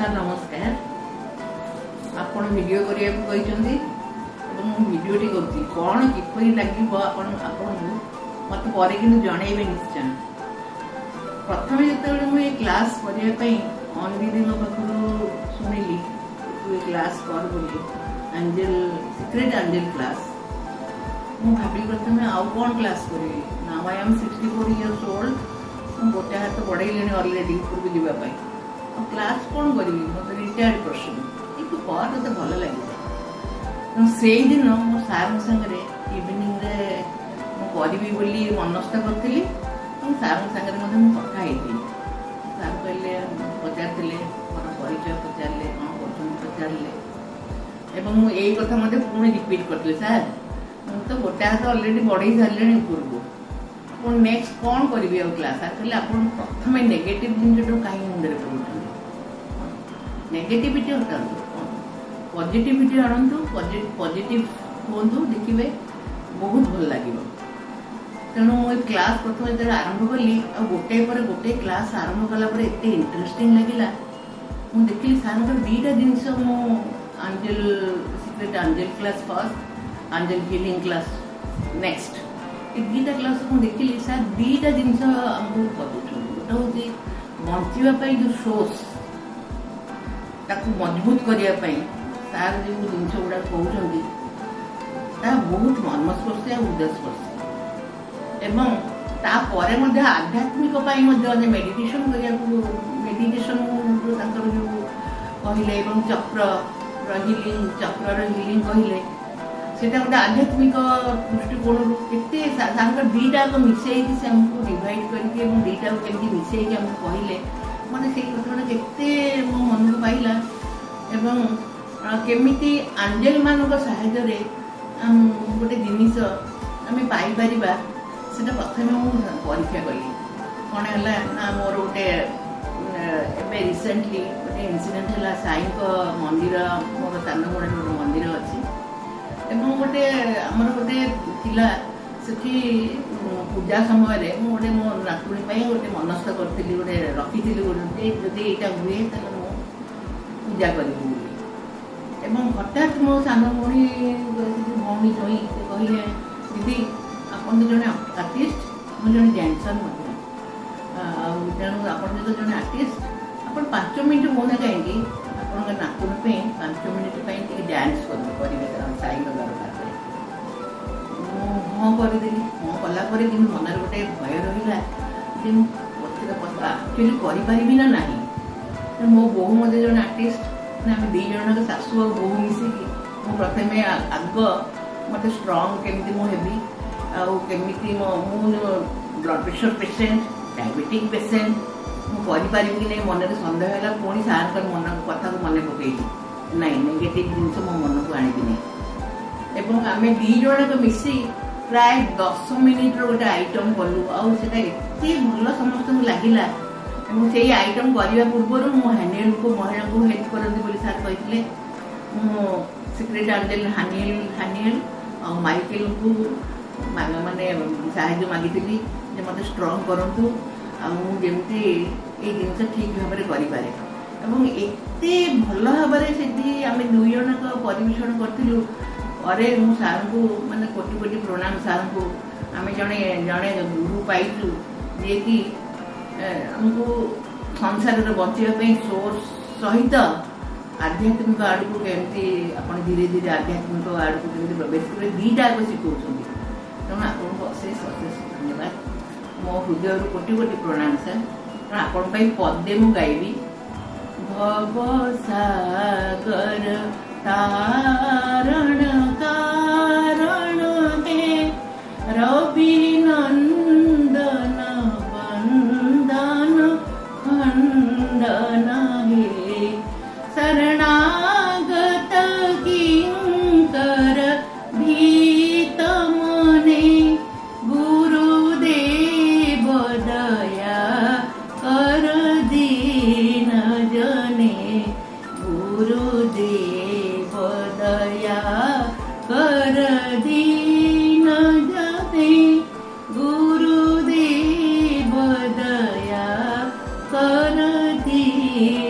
Sir ନମସ୍କାର। ଆପଣ video କରିବାକୁ କହିଛନ୍ତି ଏବଂ ମୁଁ ଭିଡ଼ିଓଟି କରୁଛି। କ'ଣ କିପରି ଲାଗିବ ଆପଣଙ୍କୁ ମୋତେ ପରେ କିନ୍ତୁ ଜଣାଇବେ ନିଶ୍ଚୟ। ପ୍ରଥମେ ଯେତେବେଳେ ମୁଁ ଏ କ୍ଲାସ୍ କରିବା ପାଇଁ ଦିଦିଙ୍କ ପାଖରୁ ଶୁଣିଲି ତୁ ଏ କ୍ଲାସ୍ କର ବୋଲି, ସିକ୍ରେଟ୍ ଆଞ୍ଜେଲ କ୍ଲାସ୍, ମୁଁ ଭାବିଲି ପ୍ରଥମେ ଆଉ କ'ଣ କ୍ଲାସ୍ କରିବି। ନାଉ ଆଇ ଆମ୍ 64 years old। ମୁଁ ଗୋଟେ ହାତ ବଢ଼େଇଲିଣି ଅଲରେଡ଼ି ଉପରକୁ ଯିବା ପାଇଁ। ଆଉ କ୍ଲାସ୍ କ'ଣ କରିବି, ମୋତେ ରିଟାୟାର୍ଡ ପର୍ସନ୍, କିନ୍ତୁ କର ମୋତେ ଭଲ ଲାଗିବ। ତେଣୁ ସେଇଦିନ ମୋ ସାର୍ଙ୍କ ସାଙ୍ଗରେ ଇଭିନିଂରେ ମୁଁ କରିବି ବୋଲି ମନସ୍ଥ କରିଥିଲି ଏବଂ ସାର୍ଙ୍କ ସାଙ୍ଗରେ ମଧ୍ୟ ମୁଁ କଥା ହେଇଥିଲି। ସାର୍ କହିଲେ, ପଚାରିଥିଲେ ମୋର ପରିଚୟ ପଚାରିଲେ, କ'ଣ କରୁଛନ୍ତି ପଚାରିଲେ, ଏବଂ ମୁଁ ଏଇ କଥା ମଧ୍ୟ ପୁଣି ରିପିଟ୍ କରିଥିଲି, ସାର୍ ମୁଁ ତ ଗୋଟେ ହାତ ଅଲରେଡ଼ି ବଢ଼େଇ ସାରିଲିଣି ଉପରକୁ, ଆପଣ ନେକ୍ସଟ କ'ଣ କରିବି ଆଉ କ୍ଲାସ୍। ସାର୍ କହିଲେ ଆପଣ ପ୍ରଥମେ ନେଗେଟିଭ୍ ଜିନିଷଟାକୁ କାହିଁକି ମୁଣ୍ଡରେ ପକାଉଛନ୍ତି, ନେଗେଟିଭିଟି ହଟାନ୍ତୁ, ପଜିଟିଭିଟି ଆଣନ୍ତୁ, ପଜିଟିଭ୍ ହୁଅନ୍ତୁ, ଦେଖିବେ ବହୁତ ଭଲ ଲାଗିବ। ତେଣୁ ମୁଁ ଏ କ୍ଲାସ୍ ପ୍ରଥମେ ଯେତେବେଳେ ଆରମ୍ଭ କଲି, ଆଉ ଗୋଟାଏ ପରେ ଗୋଟାଏ କ୍ଲାସ୍ ଆରମ୍ଭ କଲା ପରେ ଏତେ ଇଣ୍ଟରେଷ୍ଟିଂ ଲାଗିଲା। ମୁଁ ଦେଖିଲି ସାର୍ଙ୍କର ଦୁଇଟା ଜିନିଷ, ମୁଁ secret angel class first, angel healing class next, ଏ ଦୁଇଟା କ୍ଲାସ୍ ମୁଁ ଦେଖିଲି ସାର୍ ଦୁଇଟା ଜିନିଷ ଆମକୁ ବତାଉଛନ୍ତି। ଗୋଟେ ହେଉଛି ବଞ୍ଚିବା ପାଇଁ ଯେଉଁ ସୋର୍ସ, ତାକୁ ମଜବୁତ କରିବା ପାଇଁ ସାର୍ ଯେଉଁ ଜିନିଷ ଗୁଡ଼ାକ କହୁଛନ୍ତି ତାହା ବହୁତ ମର୍ମସ୍ପର୍ଶୀ ଆଉ ହୃଦୟସ୍ପର୍ଶୀ। ଏବଂ ତାପରେ ମଧ୍ୟ ଆଧ୍ୟାତ୍ମିକ ପାଇଁ ମଧ୍ୟ ମେଡିଟେସନ୍ କରିବାକୁ, ମେଡିଟେସନ୍ ତାଙ୍କର ଯେଉଁ କହିଲେ, ଏବଂ ଚକ୍ରର ହିଲିଂ କହିଲେ, ସେଇଟା ଗୋଟେ ଆଧ୍ୟାତ୍ମିକ ଦୃଷ୍ଟିକୋଣରୁ କେତେ ତାଙ୍କର ଦୁଇଟାକୁ ମିଶାଇକି ସେ ଆମକୁ ଡିଭାଇଡ୍ କରିକି ଏବଂ ଦୁଇଟାକୁ କେମିତି ମିଶାଇକି ଆମକୁ କହିଲେ, ମୋତେ ସେଇ କଥାଟା କେତେ ମୋ ମନକୁ ପାଇଲା। ଏବଂ କେମିତି ଆଞ୍ଜେଲମାନଙ୍କ ସାହାଯ୍ୟରେ ଗୋଟେ ଜିନିଷ ଆମେ ପାଇପାରିବା, ସେଟା ପ୍ରଥମେ ମୁଁ ପରୀକ୍ଷା କଲି। କ'ଣ ହେଲା ନା, ମୋର ଗୋଟେ ଏବେ ରିସେଣ୍ଟଲି ଗୋଟେ ଇନସିଡେଣ୍ଟ ହେଲା। ସାଇଙ୍କ ମନ୍ଦିର, ମୋର ସାନଗୁଡ଼ାରେ ଗୋଟେ ମନ୍ଦିର ଅଛି ଏବଂ ଆମର ଗୋଟେ ଥିଲା ସେଠି ପୂଜା ସମୟରେ ମୁଁ ଗୋଟେ ମୋ ନାତୁଣୀ ପାଇଁ ଗୋଟେ ମନସ୍ଥ କରିଥିଲି, ଗୋଟେ ରଖିଥିଲି, ଗୋଟେ ଯଦି ଏଇଟା ହୁଏ ତାହେଲେ ମୁଁ ପୂଜା କରିବି ବୋଲି। ଏବଂ ହଠାତ୍ ମୋ ସାନ ଭଉଣୀ ଜଇଁ ସେ କହିଲେ, ଦିଦି ଆପଣ ତ ଜଣେ ଆର୍ଟିଷ୍ଟ, ମୁଁ ଜଣେ ଡ୍ୟାନ୍ସର ମଧ୍ୟ, ଆଉ ତେଣୁ ଆପଣ ଯେହେତୁ ଜଣେ ଆର୍ଟିଷ୍ଟ, ଆପଣ 5 ମିନିଟ୍ ହୁଅନ୍ତା କାହିଁକି ଆପଣଙ୍କ ନାତୁଣୀ ପାଇଁ 5 ମିନିଟ୍ ପାଇଁ ଟିକେ ଡ୍ୟାନ୍ସ କରିବେ ସାଇଙ୍କ ଦରବାରରେ। ମୁଁ ହଁ କରିଦେଲି। ହଁ କଲା ପରେ କିନ୍ତୁ ମନରେ ଗୋଟେ ଭୟ ରହିଲା ଯେ ମୁଁ ଆକ୍ଚୁଆଲି କରିପାରିବି ନା ନାହିଁ। ମୋ ବୋହୂ ମଧ୍ୟ ଜଣେ ଆର୍ଟିଷ୍ଟ, ମାନେ ଆମେ 2 ଜଣଙ୍କ ଶାଶୁ ଆଉ ବୋହୂ ମିଶିକି ମୁଁ ପ୍ରଥମେ ଆଗ ମୋତେ ଷ୍ଟ୍ରଙ୍ଗ କେମିତି ମୁଁ ହେବି, ଆଉ କେମିତି ମୁଁ blood pressure patient, diabetic patient, ମୁଁ କରିପାରିବି କି ନାହିଁ ମନରେ ସନ୍ଦେହ ହେଲା। ପୁଣି ସାର୍ଙ୍କର କଥାକୁ ମନେ ପକେଇଲି, ନାଇଁ ନେଗେଟିଭ୍ ଜିନିଷ ମୋ ମନକୁ ଆଣିବି ନାହିଁ। ଏବଂ ଆମେ 2 ଜଣକ ମିଶି ପ୍ରାୟ 10 ମିନିଟ୍ର ଗୋଟେ ଆଇଟମ୍ କଲୁ, ଆଉ ସେଟା ଏତେ ଭଲ ସମସ୍ତଙ୍କୁ ଲାଗିଲା। ଏବଂ ସେଇ ଆଇଟମ୍ କରିବା ପୂର୍ବରୁ ମୁଁ ମହିଳାଙ୍କୁ ହେଲ୍ପ କରନ୍ତି ବୋଲି ସାର୍ କହିଥିଲେ। ମୁଁ ସିକ୍ରେଟ୍ ଆଞ୍ଜେଲ ହାନିଏଲ ଆଉ ମାଇକେଲଙ୍କୁ ମାନେ ସାହାଯ୍ୟ ମାଗିଥିଲି ଯେ ମୋତେ ଷ୍ଟ୍ରଙ୍ଗ କରନ୍ତୁ, ଆଉ ମୁଁ ଯେମିତି ଏଇ ଜିନିଷ ଠିକ୍ ଭାବରେ କରିପାରେ। ଏବଂ ଏତେ ଭଲ ଭାବରେ ସେଠି ଆମେ 2 ଜଣକ ପରିବେଷଣ କରିଥିଲୁ। ପରେ ମୁଁ ସାର୍ଙ୍କୁ ମାନେ କୋଟି କୋଟି ପ୍ରଣାମ ସାର୍ଙ୍କୁ। ଆମେ ଜଣେ ଗୁରୁ ପାଇଛୁ ଯିଏକି ଆମକୁ ସଂସାରରେ ବଞ୍ଚିବା ପାଇଁ ସୋର୍ସ ସହିତ ଆଧ୍ୟାତ୍ମିକ ଆଡ଼କୁ କେମିତି ଆପଣ ଧୀରେ ଧୀରେ ଆଧ୍ୟାତ୍ମିକ ଆଡ଼କୁ କେମିତି ପ୍ରବେଶ କରିବେ, 2ଟା ଆଗ ଶିଖଉଛନ୍ତି। ତେଣୁ ଆପଣଙ୍କୁ ଅଶେଷ ଧନ୍ୟବାଦ। ମୋ ହୃଦୟରୁ କୋଟି କୋଟି ପ୍ରଣାମ ସାର୍। ତେଣୁ ଆପଣଙ୍କ ପାଇଁ ପଦେ ମୁଁ ଗାଇବି। ଭବ ସାଗର ତାରଣ କାରଣ ହେ, ରବି ନନ୍ଦନ ବନ୍ଦନ ଖଣ୍ଡନ ହେ, ଶରଣାଗତ କିଙ୍କର ଭୀତ ମନେ, ଗୁରୁଦେବ ଦୟା କର ଦୀନ ଜନେ, গুরুদেব দয়া কর দীন জনে, গুরুদেব দয়া কর দীন